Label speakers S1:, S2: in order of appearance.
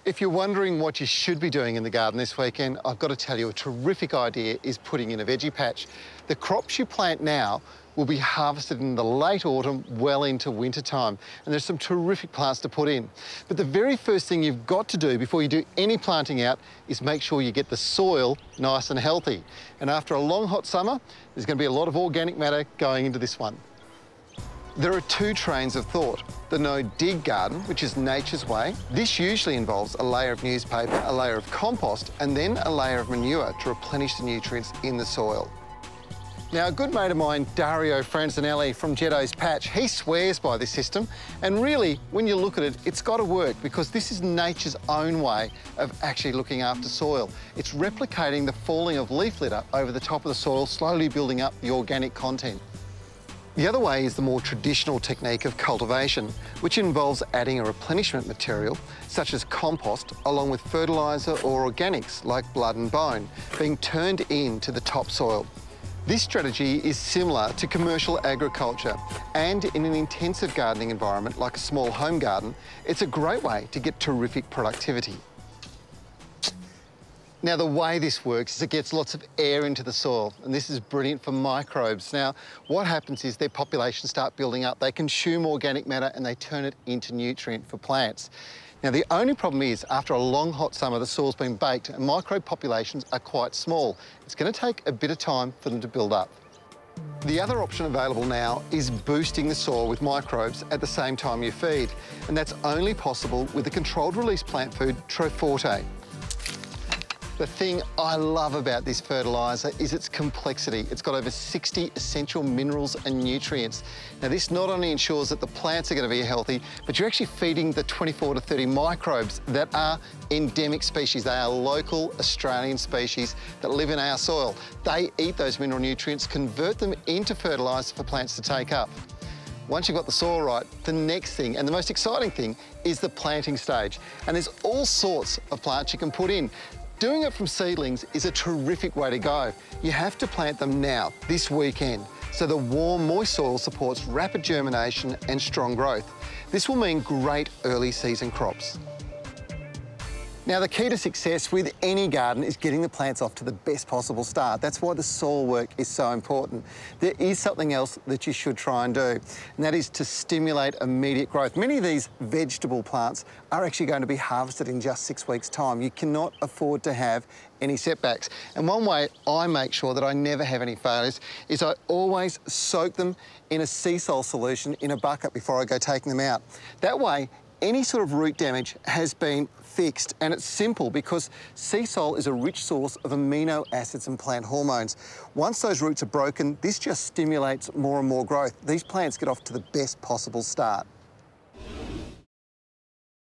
S1: If you're wondering what you should be doing in the garden this weekend, I've got to tell you a terrific idea is putting in a veggie patch. The crops you plant now will be harvested in the late autumn, well into winter time. And there's some terrific plants to put in. But the very first thing you've got to do before you do any planting out is make sure you get the soil nice and healthy. And after a long hot summer, there's going to be a lot of organic matter going into this one. There are two trains of thought. The no-dig garden, which is nature's way. This usually involves a layer of newspaper, a layer of compost, and then a layer of manure to replenish the nutrients in the soil. Now, a good mate of mine, Dario Franzanelli from Jetto's Patch, he swears by this system. And really, when you look at it, it's got to work because this is nature's own way of actually looking after soil. It's replicating the falling of leaf litter over the top of the soil, slowly building up the organic content. The other way is the more traditional technique of cultivation, which involves adding a replenishment material, such as compost, along with fertiliser or organics like blood and bone, being turned into the topsoil. This strategy is similar to commercial agriculture, and in an intensive gardening environment like a small home garden, it's a great way to get terrific productivity. Now, the way this works is it gets lots of air into the soil, and this is brilliant for microbes. Now, what happens is their populations start building up. They consume organic matter and they turn it into nutrient for plants. Now, the only problem is, after a long hot summer, the soil's been baked and microbe populations are quite small. It's going to take a bit of time for them to build up. The other option available now is boosting the soil with microbes at the same time you feed, and that's only possible with the controlled release plant food Trev. The thing I love about this fertiliser is its complexity. It's got over 60 essential minerals and nutrients. Now, this not only ensures that the plants are going to be healthy, but you're actually feeding the 24 to 30 microbes that are endemic species. They are local Australian species that live in our soil. They eat those mineral nutrients, convert them into fertiliser for plants to take up. Once you've got the soil right, the next thing, and the most exciting thing, is the planting stage. And there's all sorts of plants you can put in. Doing it from seedlings is a terrific way to go. You have to plant them now, this weekend, so the warm, moist soil supports rapid germination and strong growth. This will mean great early season crops. Now, the key to success with any garden is getting the plants off to the best possible start. That's why the soil work is so important. There is something else that you should try and do, and that is to stimulate immediate growth. Many of these vegetable plants are actually going to be harvested in just 6 weeks' time. You cannot afford to have any setbacks. And one way I make sure that I never have any failures is I always soak them in a sea salt solution in a bucket before I go taking them out. That way, any sort of root damage has been fixed, and it's simple because sea salt is a rich source of amino acids and plant hormones. Once those roots are broken, this just stimulates more and more growth. These plants get off to the best possible start.